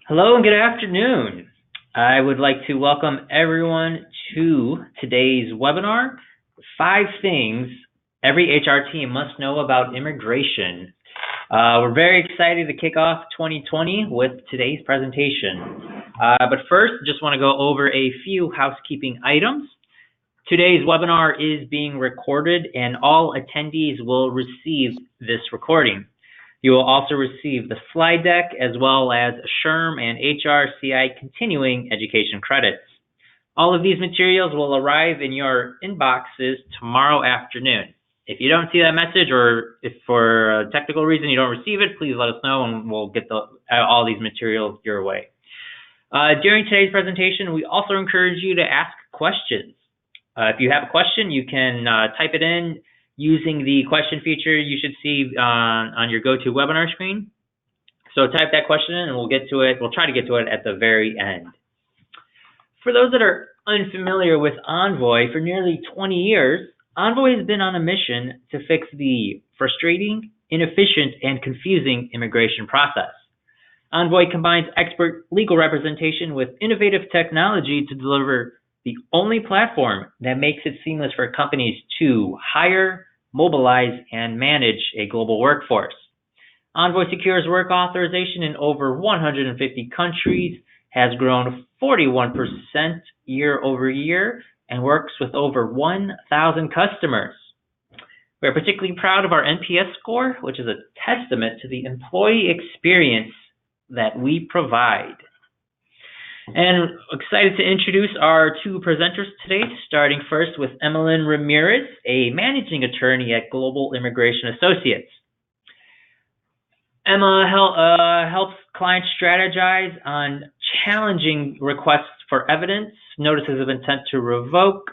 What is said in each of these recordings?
Hello and good afternoon. I would like to welcome everyone to today's webinar, 5 Things Every HR Team Must Know About Immigration. We're very excited to kick off 2020 with today's presentation. But first, just want to go over a few housekeeping items. Today's webinar is being recorded and all attendees will receive this recording. You will also receive the slide deck as well as SHRM and HRCI continuing education credits. All of these materials will arrive in your inboxes tomorrow afternoon. If you don't see that message, or if for a technical reason you don't receive it, please let us know and we'll get all these materials your way. During today's presentation, we also encourage you to ask questions. If you have a question, you can type it in using the question feature you should see on your GoToWebinar screen. So type that question in and we'll get to it. We'll try to get to it at the very end. For those that are unfamiliar with Envoy, for nearly 20 years, Envoy has been on a mission to fix the frustrating, inefficient, and confusing immigration process. Envoy combines expert legal representation with innovative technology to deliver the only platform that makes it seamless for companies to hire, mobilize, and manage a global workforce. Envoy secures work authorization in over 150 countries, has grown 41% year over year, and works with over 1,000 customers. We're particularly proud of our NPS score, which is a testament to the employee experience that we provide. And excited to introduce our 2 presenters today, starting first with Emelyn Ramirez, a managing attorney at Global Immigration Associates. Emma helps clients strategize on challenging requests for evidence, notices of intent to revoke,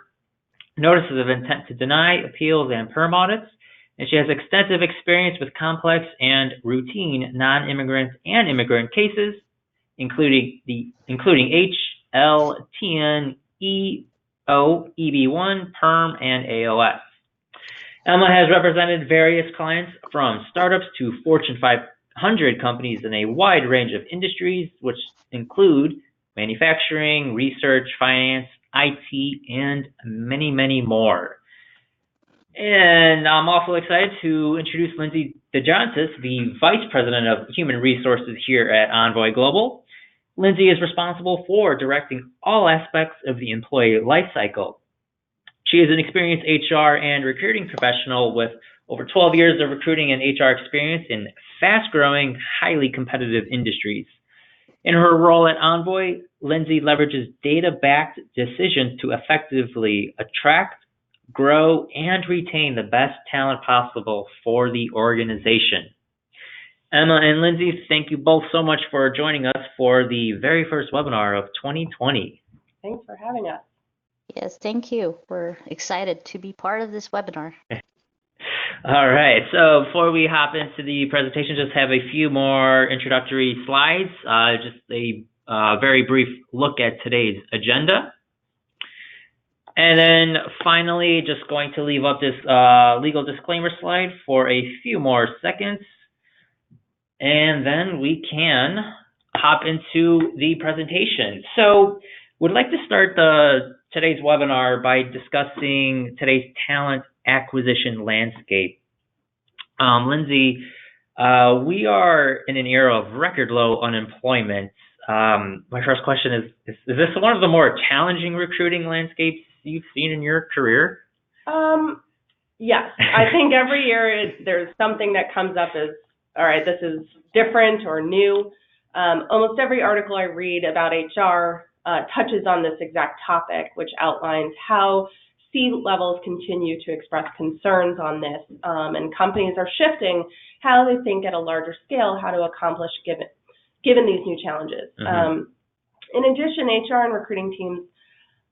notices of intent to deny, appeals, and perm audits. And she has extensive experience with complex and routine non-immigrant and immigrant cases, including HLTN, EO, EB1, PERM, and AOS. Emma has represented various clients from startups to Fortune 500 companies in a wide range of industries, which include manufacturing, research, finance, IT, and many, many more. And I'm also excited to introduce Lindsay DeJohnson, the Vice President of Human Resources here at Envoy Global. Lindsay is responsible for directing all aspects of the employee lifecycle. She is an experienced HR and recruiting professional with over 12 years of recruiting and HR experience in fast-growing, highly competitive industries. In her role at Envoy, Lindsay leverages data-backed decisions to effectively attract, grow, and retain the best talent possible for the organization. Emma and Lindsay, thank you both so much for joining us for the very first webinar of 2020. Thanks for having us. Yes, thank you. We're excited to be part of this webinar. All right, so before we hop into the presentation, just have a few more introductory slides, just a very brief look at today's agenda. And then finally, just going to leave up this legal disclaimer slide for a few more seconds. And then we can hop into the presentation. So would like to start today's webinar by discussing today's talent acquisition landscape. Lindsay, we are in an era of record low unemployment. My first question is this one of the more challenging recruiting landscapes you've seen in your career? Yes, I think every year there's something that comes up as, all right, this is different or new. Almost every article I read about HR touches on this exact topic, which outlines how C-levels continue to express concerns on this, and companies are shifting how they think at a larger scale how to accomplish given these new challenges. Mm-hmm. In addition, HR and recruiting teams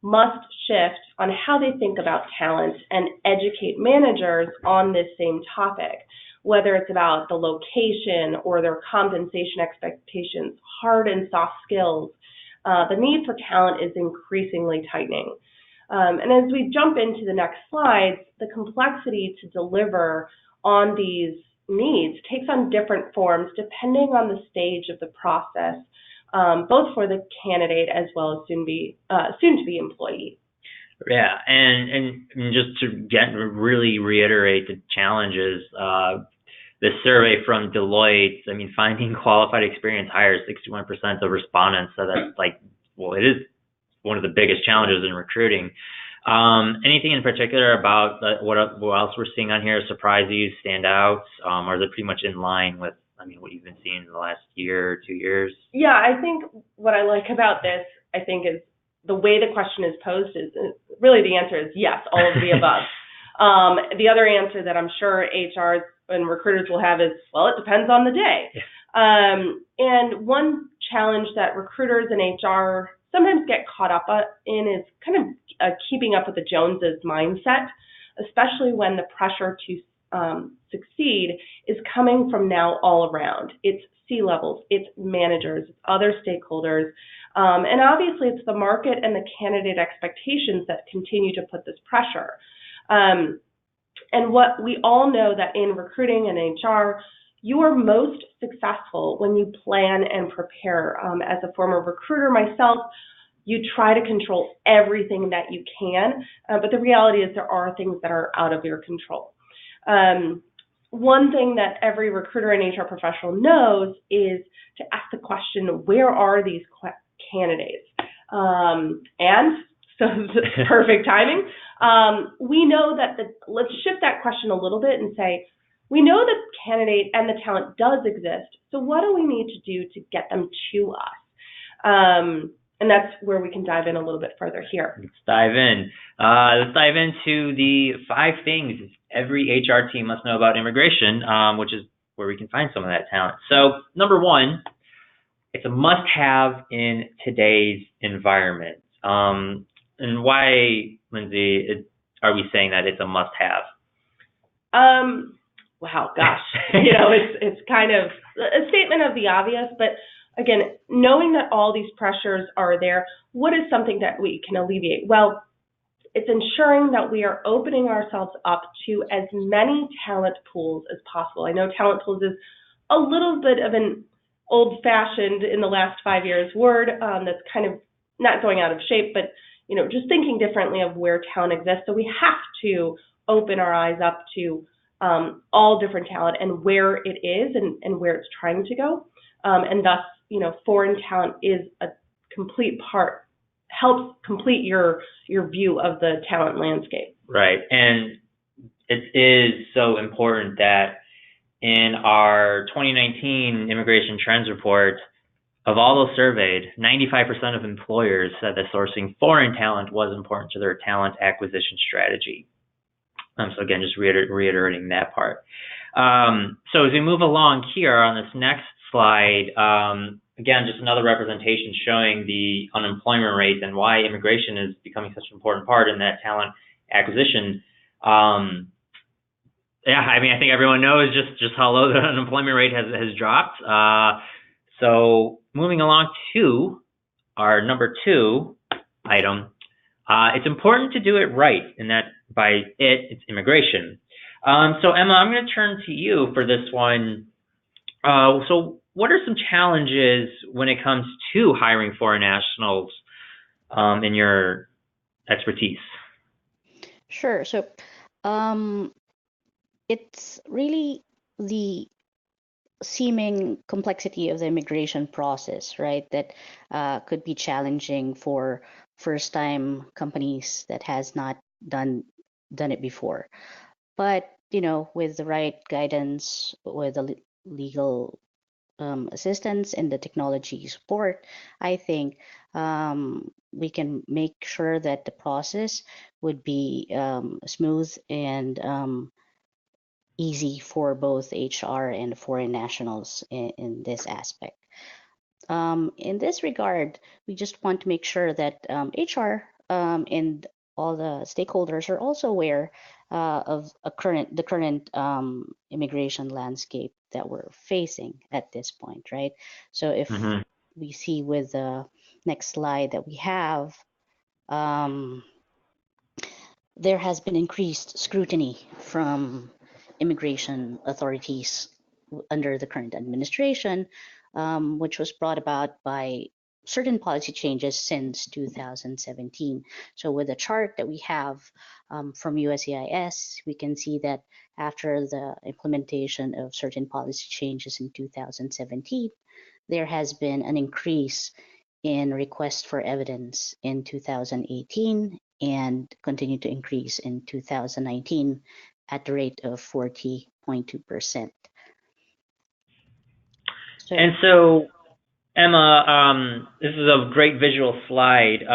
must shift on how they think about talent and educate managers on this same topic, whether it's about the location or their compensation expectations, hard and soft skills. The need for talent is increasingly tightening. And as we jump into the next slides, the complexity to deliver on these needs takes on different forms depending on the stage of the process both for the candidate as well as soon-to-be employee. Yeah, and just to really reiterate the challenges, the survey from Deloitte, I mean, finding qualified experienced hires, 61% of respondents said that's it is one of the biggest challenges in recruiting. Anything in particular about what else we're seeing on here surprise you, stand out, or is it pretty much in line with, what you've been seeing in the last year or 2 years? Yeah, I think what I like about this, I think, is the way the question is posed is really the answer is yes, all of the above. The other answer that I'm sure HRs and recruiters will have is, well, it depends on the day. And one challenge that recruiters and HR sometimes get caught up in is kind of keeping up with the Joneses mindset, especially when the pressure to succeed is coming from now all around. It's C-levels, it's managers, it's other stakeholders, and obviously it's the market and the candidate expectations that continue to put this pressure. And what we all know that in recruiting and HR, you are most successful when you plan and prepare. As a former recruiter myself, you try to control everything that you can, but the reality is there are things that are out of your control. One thing that every recruiter and HR professional knows is to ask the question, where are these candidates? And so perfect timing. We know that let's shift that question a little bit and say, we know the candidate and the talent does exist, so what do we need to do to get them to us? And that's where we can dive in a little bit further here. Let's dive in. Let's dive into the 5 things every HR team must know about immigration, which is where we can find some of that talent. So, number 1, it's a must-have in today's environment. And why, Lindsay, are we saying that it's a must-have? Wow, gosh. It's kind of a statement of the obvious, but again, knowing that all these pressures are there, what is something that we can alleviate? Well, it's ensuring that we are opening ourselves up to as many talent pools as possible. I know talent pools is a little bit of an old-fashioned, in the last 5 years, word that's kind of not going out of shape, but just thinking differently of where talent exists. So we have to open our eyes up to all different talent and where it is and where it's trying to go. And thus, foreign talent is a complete part, helps complete your view of the talent landscape. Right. And it is so important that in our 2019 Immigration Trends Report, of all those surveyed, 95% of employers said that sourcing foreign talent was important to their talent acquisition strategy. So again, just reiterating that part. So as we move along here on this next slide, again, just another representation showing the unemployment rate and why immigration is becoming such an important part in that talent acquisition. I think everyone knows just how low the unemployment rate has dropped. So moving along to our number 2 item, it's important to do it right, and that by it's immigration. So Emma, I'm going to turn to you for this one. So what are some challenges when it comes to hiring foreign nationals in your expertise? Sure. So it's really the seeming complexity of the immigration process, right? That could be challenging for first-time companies that has not done it before. But with the right guidance, with the legal assistance and the technology support, I think we can make sure that the process would be smooth and easy for both HR and foreign nationals in this aspect. In this regard, we just want to make sure that HR and all the stakeholders are also aware of the current immigration landscape that we're facing at this point, right? So if we see with the next slide that we have, there has been increased scrutiny from immigration authorities under the current administration which was brought about by certain policy changes since 2017. So with the chart that we have from USCIS, we can see that after the implementation of certain policy changes in 2017, there has been an increase in requests for evidence in 2018 and continued to increase in 2019 at the rate of 40.2%. And so, Emma, this is a great visual slide.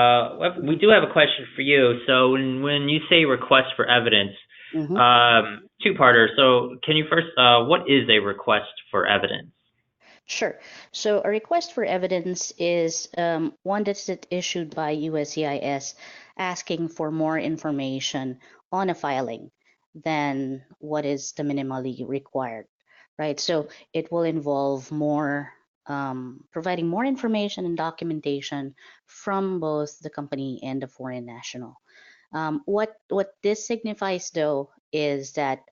We do have a question for you. So when you say request for evidence, two-parter. So can you first, what is a request for evidence? Sure. So a request for evidence is one that's issued by USCIS asking for more information on a filing than what is the minimally required, right? So it will involve more providing more information and documentation from both the company and the foreign national. What this signifies, though, is that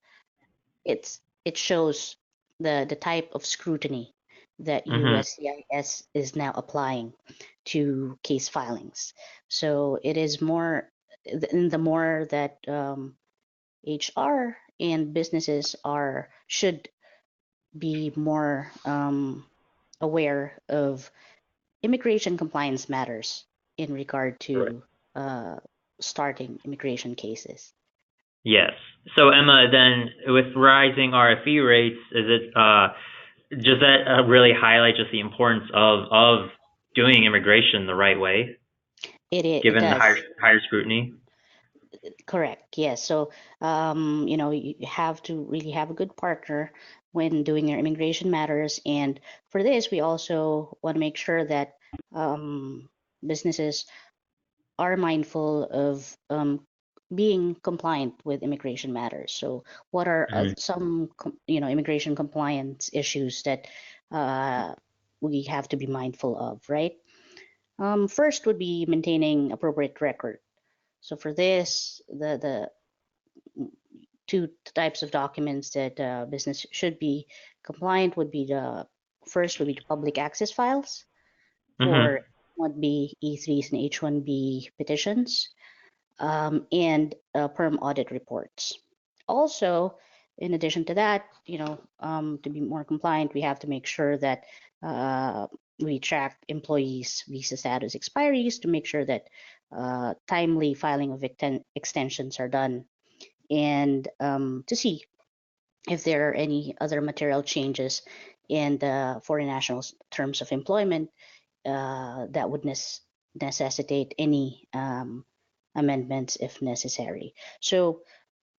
it shows the type of scrutiny that USCIS is now applying to case filings. So it is more, the more that HR and businesses should be more aware of immigration compliance matters in regard to starting immigration cases. Yes. So Emma, then with rising RFE rates, does that really highlight just the importance of doing immigration the right way, given the higher scrutiny? Correct. Yes. So, you have to really have a good partner when doing your immigration matters. And for this, we also want to make sure that businesses are mindful of being compliant with immigration matters. So, what are some, immigration compliance issues that we have to be mindful of, right? First would be maintaining appropriate record. So for this, the two types of documents that business should be compliant would be the public access files for would be E3s and H1B petitions, and perm audit reports. Also, in addition to that, to be more compliant, we have to make sure that we track employees' visa status expiries to make sure that timely filing of extensions are done, and to see if there are any other material changes in the foreign nationals' terms of employment that would necessitate any amendments if necessary. So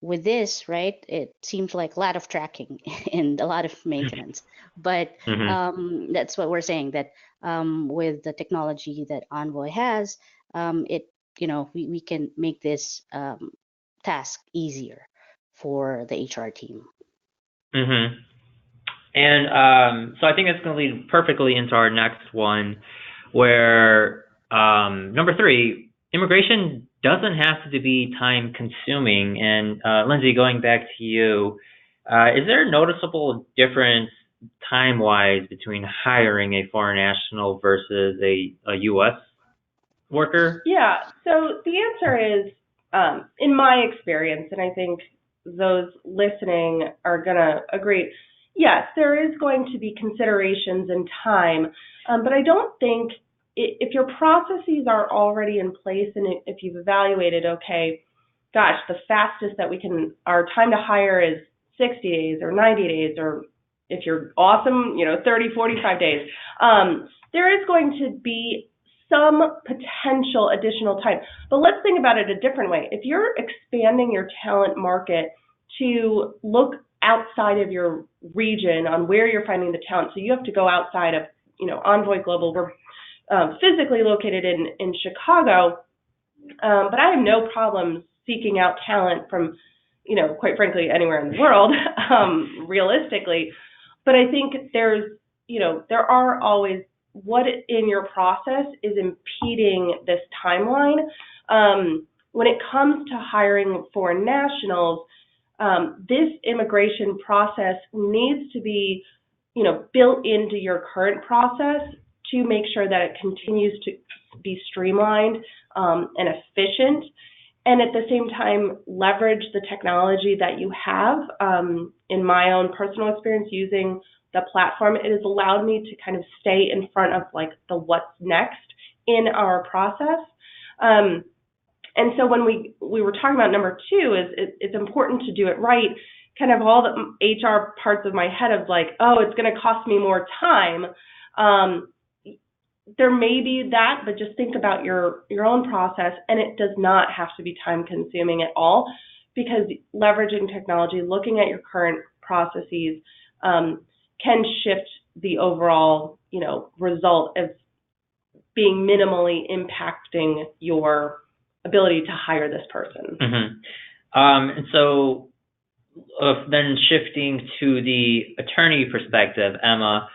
with this, right, it seems like a lot of tracking and a lot of maintenance, but that's what we're saying, that with the technology that Envoy has, we can make this task easier for the HR team. And so I think that's going to lead perfectly into our next one, where number 3, immigration doesn't have to be time consuming. And Lindsay, going back to you, is there a noticeable difference time-wise between hiring a foreign national versus a U.S. worker? Yeah, so the answer is, in my experience, and I think those listening are going to agree, yes, there is going to be considerations in time, but I don't think if your processes are already in place and if you've evaluated, okay, gosh, the fastest that our time to hire is 60 days or 90 days, or if you're awesome, 30, 45 days, there is going to be some potential additional time. But let's think about it a different way. If you're expanding your talent market to look outside of your region on where you're finding the talent, so you have to go outside of, Envoy Global. We're physically located in Chicago, but I have no problem seeking out talent from, quite frankly, anywhere in the world, realistically. But I think there are always, what in your process is impeding this timeline. When it comes to hiring foreign nationals, this immigration process needs to be, built into your current process to make sure that it continues to be streamlined and efficient, and at the same time leverage the technology that you have. In my own personal experience using the platform, it has allowed me to kind of stay in front of like the what's next in our process. And so when we were talking about number two, it's important to do it right. Kind of all the HR parts of my head of like, oh, it's going to cost me more time. There may be that, but just think about your own process, and it does not have to be time consuming at all, because leveraging technology, looking at your current processes, can shift the overall, result of being minimally impacting your ability to hire this person. And so then shifting to the attorney perspective, Emma,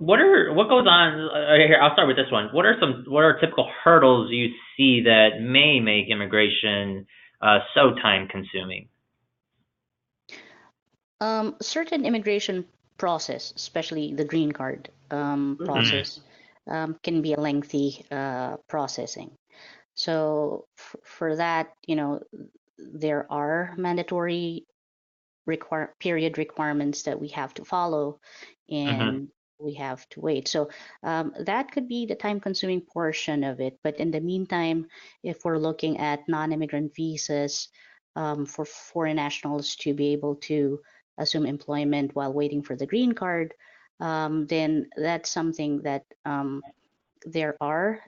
what goes on here? I'll start with this one. What are typical hurdles you see that may make immigration so time consuming? Certain immigration process, especially the green card process, can be a lengthy processing. So for that, there are mandatory period requirements that we have to follow, and we have to wait. So that could be the time-consuming portion of it. But in the meantime, if we're looking at non-immigrant visas for foreign nationals to be able to assume employment while waiting for the green card, then that's something that there are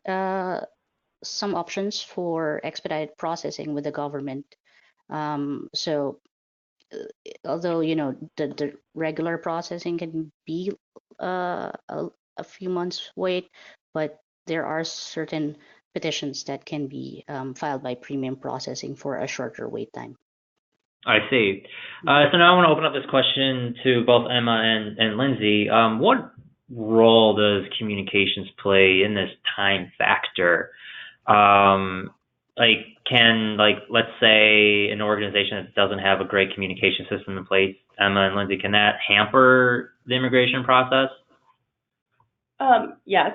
some options for expedited processing with the government. So although the regular processing can be a few months wait, but there are certain petitions that can be filed by premium processing for a shorter wait time. I see. So now I want to open up this question to both Emma and Lindsay. What role does communications play in this time factor? Let's say an organization that doesn't have a great communication system in place, Emma and Lindsay, can that hamper the immigration process? Yes.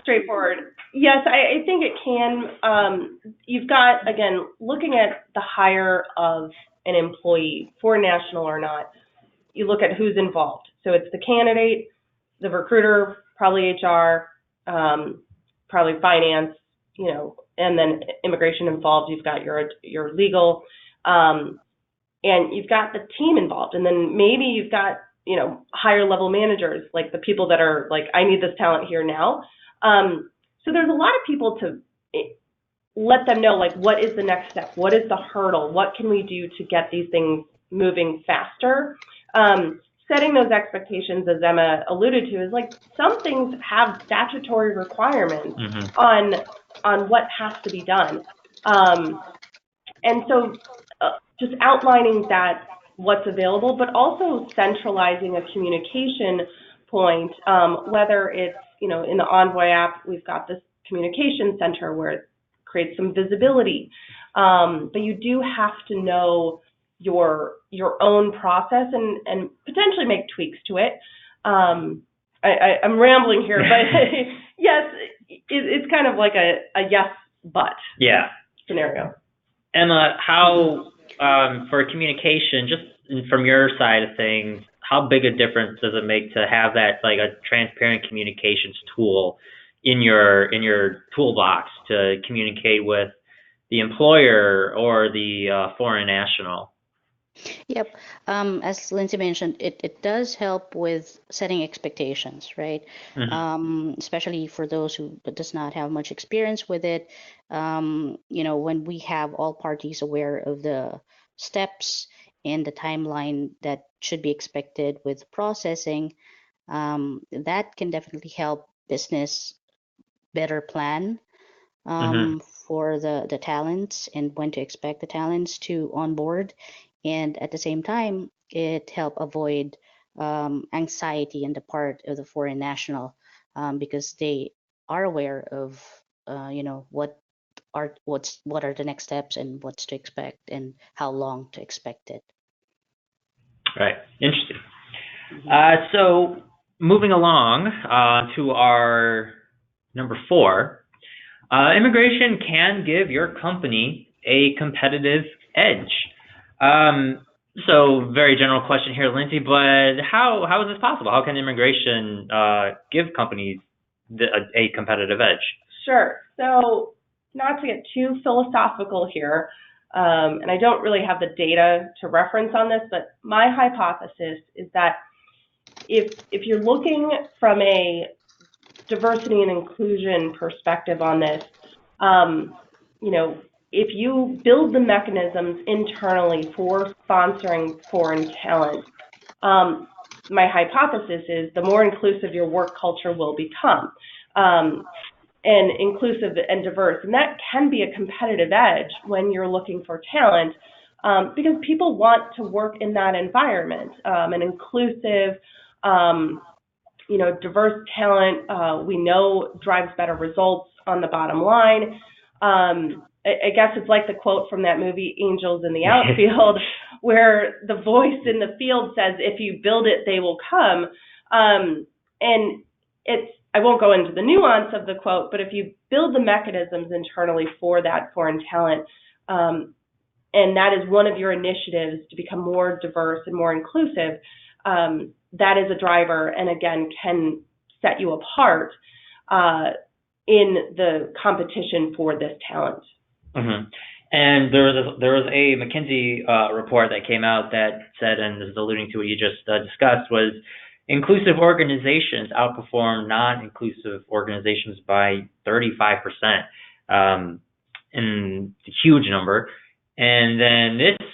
Straightforward. Yes, I think it can. You've got, again, looking at the hire of an employee, foreign national or not, you look at who's involved. So it's the candidate, the recruiter, probably HR, probably finance, and then immigration involved. You've got your legal, and you've got the team involved, and then maybe you've got higher level managers, like the people that are like, I need this talent here now. So there's a lot of people to let them know, like, what is the next step? What is the hurdle? What can we do to get these things moving faster? Setting those expectations, as Emma alluded to, is like some things have statutory requirements on what has to be done. And so just outlining that, what's available, but also centralizing a communication point, whether it's, in the Envoy app, we've got this communication center where it creates some visibility. But you do have to know your own process and potentially make tweaks to it. I'm rambling here, but yes, it's kind of like a yes, but scenario. Emma, how, for communication, just from your side of things, how big a difference does it make to have that, like, a transparent communications tool in your toolbox to communicate with the employer or the foreign national? Yep. As Lindsay mentioned, it does help with setting expectations, right? Especially for those who does not have much experience with it. When we have all parties aware of the steps and the timeline that should be expected with processing, that can definitely help business better plan for the talents and when to expect the talents to onboard. And at the same time, it help avoid anxiety on the part of the foreign national because they are aware of what are the next steps and what's to expect and how long to expect it. Right. Interesting. So moving along to our number 4, immigration can give your company a competitive edge. So very general question here, Lindsay, but how is this possible? How can immigration give companies a competitive edge? Sure. So not to get too philosophical here, and I don't really have the data to reference on this, but my hypothesis is that if you're looking from a diversity and inclusion perspective on this, you know, if you build the mechanisms internally for sponsoring foreign talent, my hypothesis is the more inclusive your work culture will become, and inclusive and diverse. And that can be a competitive edge when you're looking for talent, because people want to work in that environment, an inclusive, diverse talent, we know drives better results on the bottom line. I guess it's like the quote from that movie, Angels in the Outfield, where the voice in the field says, if you build it, they will come. And I won't go into the nuance of the quote, but if you build the mechanisms internally for that foreign talent, and that is one of your initiatives to become more diverse and more inclusive, that is a driver, and again, can set you apart in the competition for this talent. Mm-hmm. And there was a McKinsey report that came out that said, and this is alluding to what you just discussed, was inclusive organizations outperform non-inclusive organizations by 35%, in a huge number. And then this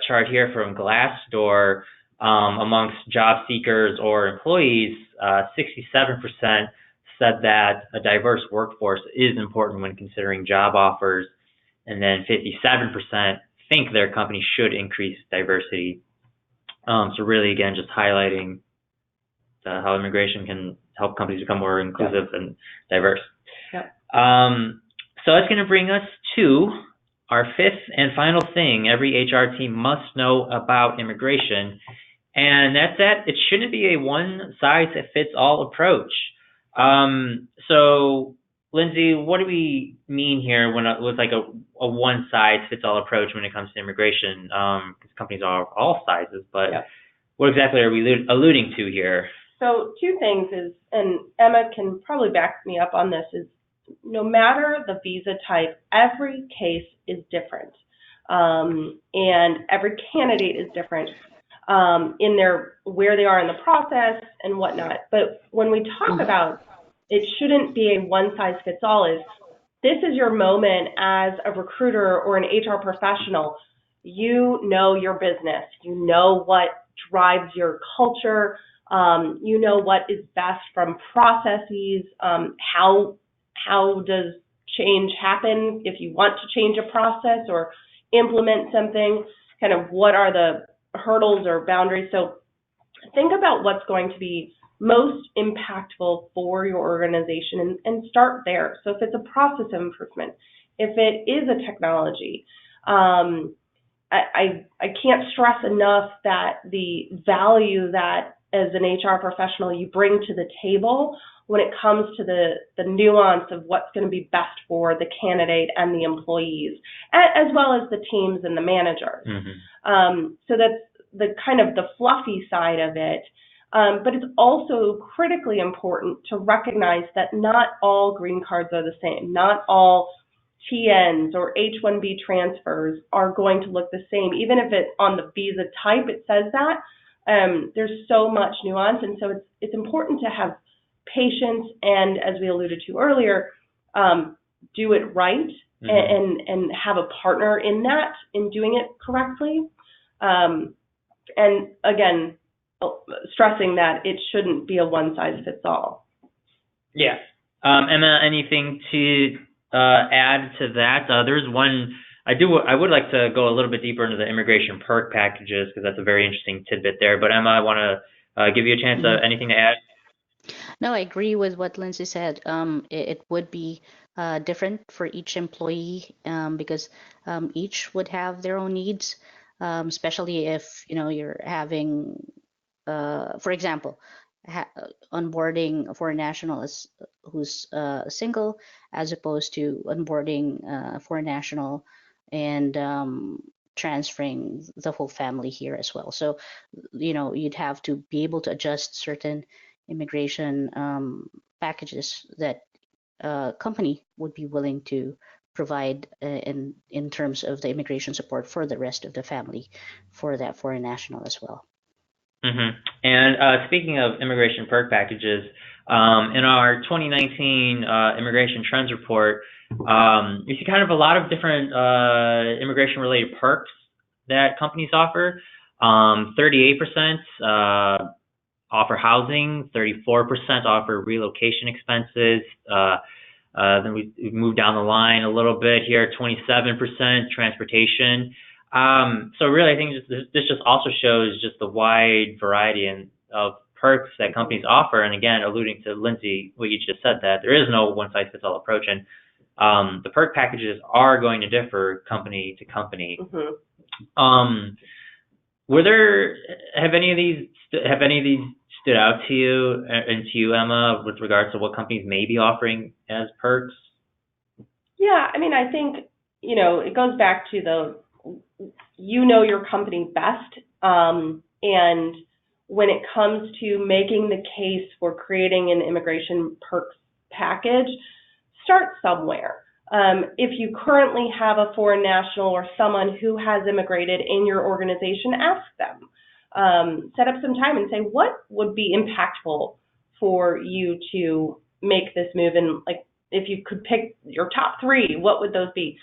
chart here from Glassdoor, amongst job seekers or employees, 67% said that a diverse workforce is important when considering job offers, and then 57% think their company should increase diversity. So really, again, just highlighting how immigration can help companies become more inclusive and diverse. Yep. So that's going to bring us to our 5th and final thing every HR team must know about immigration, and that's that it shouldn't be a one-size-fits-all approach. So, Lindsay, what do we mean here when with like a one-size-fits-all approach when it comes to immigration? Because companies are all sizes, but what exactly are we alluding to here? So 2 things is, and Emma can probably back me up on this, is no matter the visa type, every case is different, and every candidate is different in where they are in the process and whatnot. But when we talk about it shouldn't be a one-size-fits-all, is this is your moment as a recruiter or an HR professional. You know your business. You know what drives your culture. You know what is best from processes. How does change happen if you want to change a process or implement something? Kind of what are the hurdles or boundaries? So think about what's going to be most impactful for your organization and start there. So if it's a process improvement, if it is a technology, I can't stress enough that the value that as an HR professional you bring to the table when it comes to the nuance of what's going to be best for the candidate and the employees, as well as the teams and the managers. Mm-hmm. So that's the kind of the fluffy side of it. But it's also critically important to recognize that not all green cards are the same. Not all TNs or H-1B transfers are going to look the same. Even if it on the visa type it says that, there's so much nuance, and so it's important to have patience and, as we alluded to earlier, do it right, mm-hmm. and have a partner in that, in doing it correctly. And again, stressing that it shouldn't be a one-size-fits-all. Yeah. Emma, anything to add to that? There's one, I would like to go a little bit deeper into the immigration perk packages because that's a very interesting tidbit there. But Emma, I want to give you a chance. Anything to add? No, I agree with what Lindsay said. It would be different for each employee because each would have their own needs. especially if you're having, for example, onboarding a foreign national who's single, as opposed to onboarding a foreign national and transferring the whole family here as well. So, you'd have to be able to adjust certain immigration packages that a company would be willing to provide in terms of the immigration support for the rest of the family for that foreign national as well. And speaking of immigration perk packages, in our 2019 immigration trends report, you see kind of a lot of different immigration-related perks that companies offer. 38% offer housing, 34% offer relocation expenses. Then we move down the line a little bit here, 27% transportation. So really, I think this just also shows just the wide variety of perks that companies offer. And again, alluding to Lindsay, what you just said, that there is no one-size-fits-all approach. And the perk packages are going to differ company to company. Have any of these stood out to you and to you, Emma, with regards to what companies may be offering as perks? Yeah, I mean, I think, it goes back to your company best. And when it comes to making the case for creating an immigration perks package, start somewhere. If you currently have a foreign national or someone who has immigrated in your organization, ask them. Set up some time and say, what would be impactful for you to make this move? And like, if you could pick your top 3, what would those be?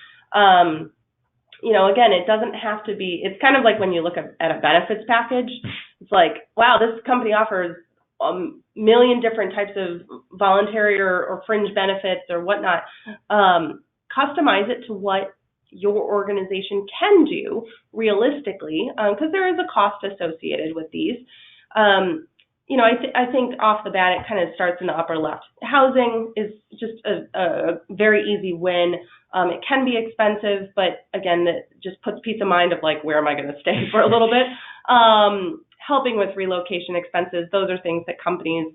Again, it doesn't have to be, it's kind of like when you look at a benefits package, it's like, wow, this company offers a million different types of voluntary or fringe benefits or whatnot. Customize it to what your organization can do realistically, because there is a cost associated with these. I think off the bat, it kind of starts in the upper left. Housing is just a very easy win. It can be expensive, but again, that just puts peace of mind of like, where am I going to stay for a little bit? Helping with relocation expenses, those are things that companies,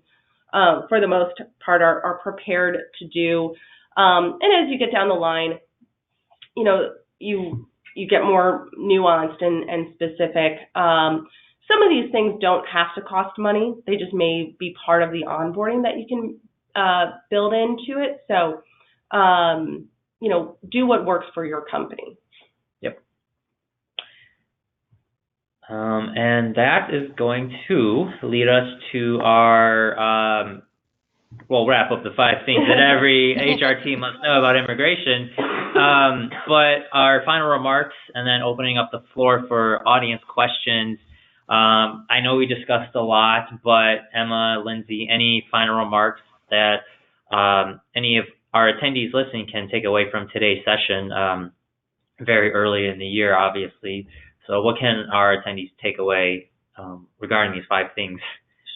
for the most part, are prepared to do. And as you get down the line, you get more nuanced and specific. Some of these things don't have to cost money. They just may be part of the onboarding that you can build into it. So, do what works for your company. Yep. And that is going to lead us to our, we'll wrap up the 5 things that every HR team must know about immigration. But our final remarks, and then opening up the floor for audience questions. I know we discussed a lot, but Emma, Lindsay, any final remarks that any of our attendees listening can take away from today's session, very early in the year, obviously. So what can our attendees take away regarding these 5 things?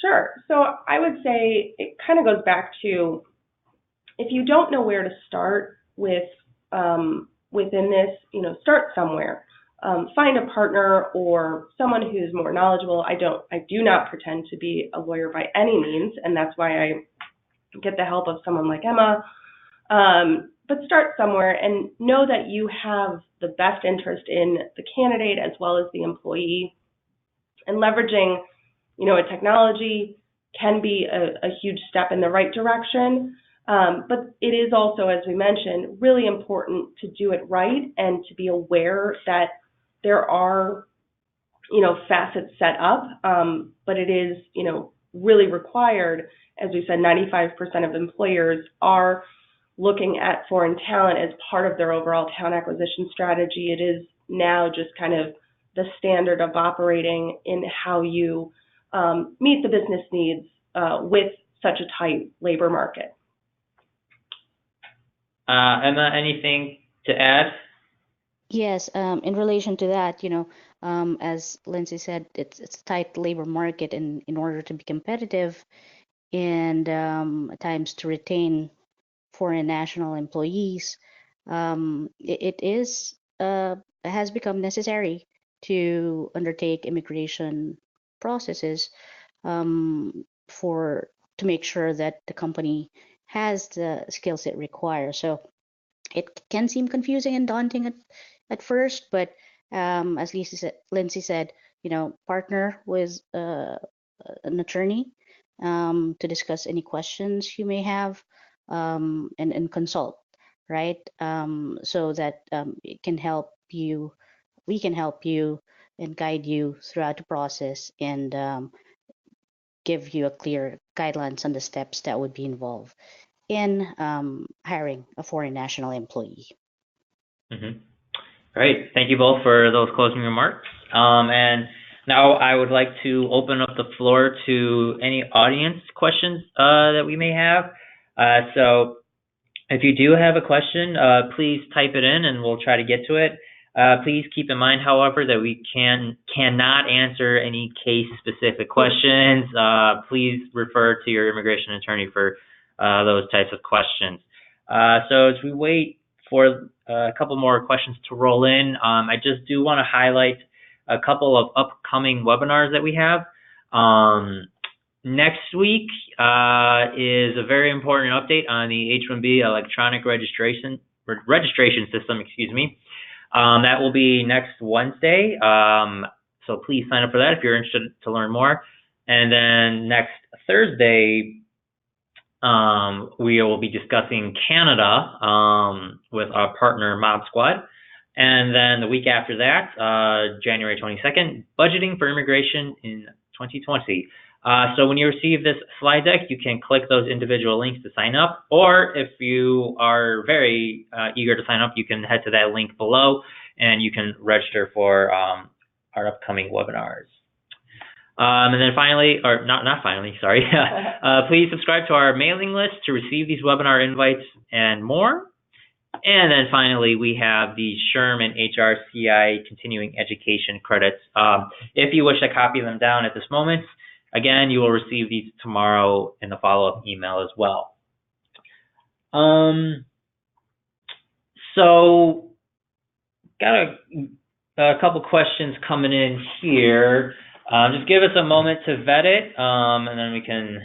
Sure. So I would say it kind of goes back to, if you don't know where to start with within this, start somewhere. Find a partner or someone who's more knowledgeable. I do not pretend to be a lawyer by any means, and that's why I get the help of someone like Emma. But start somewhere and know that you have the best interest in the candidate as well as the employee. And leveraging, a technology can be a huge step in the right direction. But it is also, as we mentioned, really important to do it right and to be aware that there are, facets set up, but it is, really required. As we said, 95% of employers are looking at foreign talent as part of their overall talent acquisition strategy. It is now just kind of the standard of operating in how you meet the business needs with such a tight labor market. Emma, anything to add? Yes, in relation to that, as Lindsay said, it's a tight labor market, and in order to be competitive and at times to retain foreign national employees, it has become necessary to undertake immigration processes to make sure that the company has the skills it requires. So it can seem confusing and daunting at first, but as Lindsay said, partner with an attorney to discuss any questions you may have, and consult, right? So that it can help you, we can help you and guide you throughout the process, and give you a clear guidelines on the steps that would be involved in hiring a foreign national employee. Mm-hmm. Great. Thank you both for those closing remarks. And now I would like to open up the floor to any audience questions that we may have. So if you do have a question, please type it in and we'll try to get to it. Please keep in mind, however, that we cannot answer any case-specific questions. Please refer to your immigration attorney for those types of questions. So as we wait for a couple more questions to roll in, I just do want to highlight a couple of upcoming webinars that we have. Next week is a very important update on the H-1B electronic registration system, that will be next Wednesday. So please sign up for that if you're interested to learn more. And then next Thursday, we will be discussing Canada with our partner Mob Squad. And then the week after that, January 22nd, budgeting for immigration in 2020. So when you receive this slide deck, you can click those individual links to sign up, or if you are very eager to sign up, you can head to that link below and you can register for our upcoming webinars. And then finally, or not finally, sorry, please subscribe to our mailing list to receive these webinar invites and more. And then finally, we have the SHRM and HRCI continuing education credits. If you wish to copy them down at this moment, again, you will receive these tomorrow in the follow-up email as well. So, got a couple questions coming in here. Just give us a moment to vet it, and then we can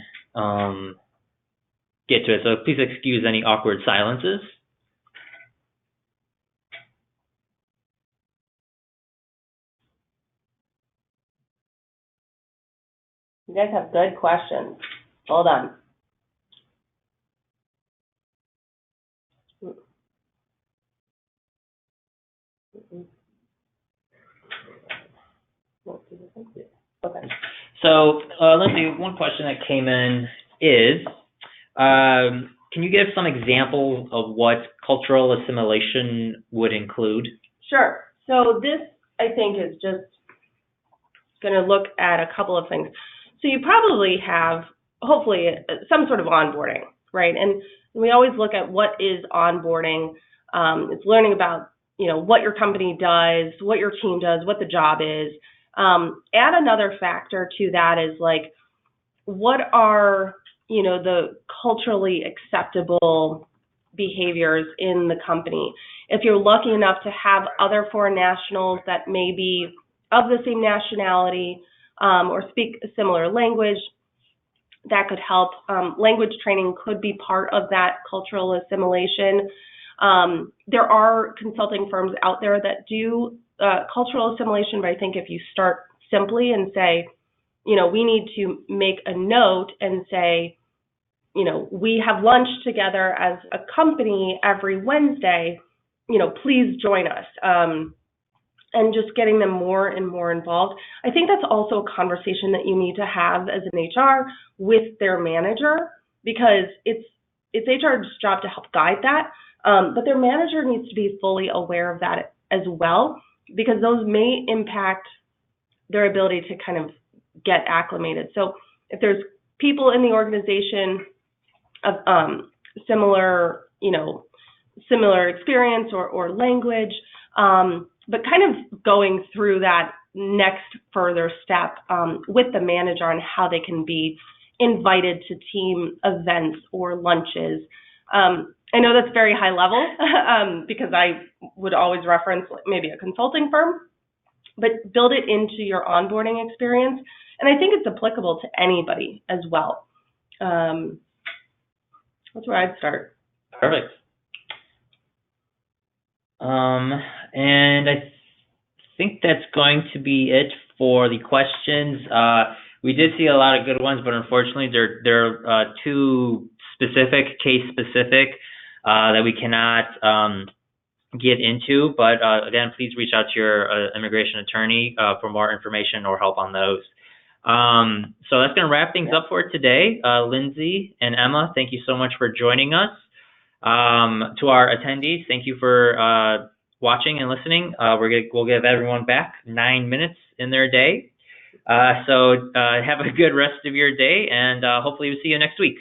get to it. So please excuse any awkward silences. You guys have good questions. Hold on. Okay. So, Lindsay, one question that came in is, can you give some examples of what cultural assimilation would include? Sure. So this, I think, is just going to look at a couple of things. So you probably have, hopefully, some sort of onboarding, right? And we always look at what is onboarding. It's learning about, what your company does, what your team does, what the job is. Add another factor to that is like, what are, the culturally acceptable behaviors in the company? If you're lucky enough to have other foreign nationals that may be of the same nationality or speak a similar language, that could help. Language training could be part of that cultural assimilation. There are consulting firms out there that do cultural assimilation, but I think if you start simply and say, we need to make a note and say, we have lunch together as a company every Wednesday, please join us. And just getting them more and more involved. I think that's also a conversation that you need to have as an HR with their manager, because it's HR's job to help guide that, but their manager needs to be fully aware of that as well, because those may impact their ability to kind of get acclimated. So if there's people in the organization of similar experience or language, but kind of going through that next further step with the manager on how they can be invited to team events or lunches. I know that's very high level because I would always reference maybe a consulting firm, but build it into your onboarding experience. And I think it's applicable to anybody as well. That's where I'd start. Perfect. And I think that's going to be it for the questions. We did see a lot of good ones, but unfortunately they're too specific, case specific, that we cannot get into. But again, please reach out to your immigration attorney for more information or help on those. So that's going to wrap things up for today. Lindsay and Emma, thank you so much for joining us. To our attendees, thank you for watching and listening. We'll give everyone back 9 minutes in their day. So have a good rest of your day, and hopefully we'll see you next week.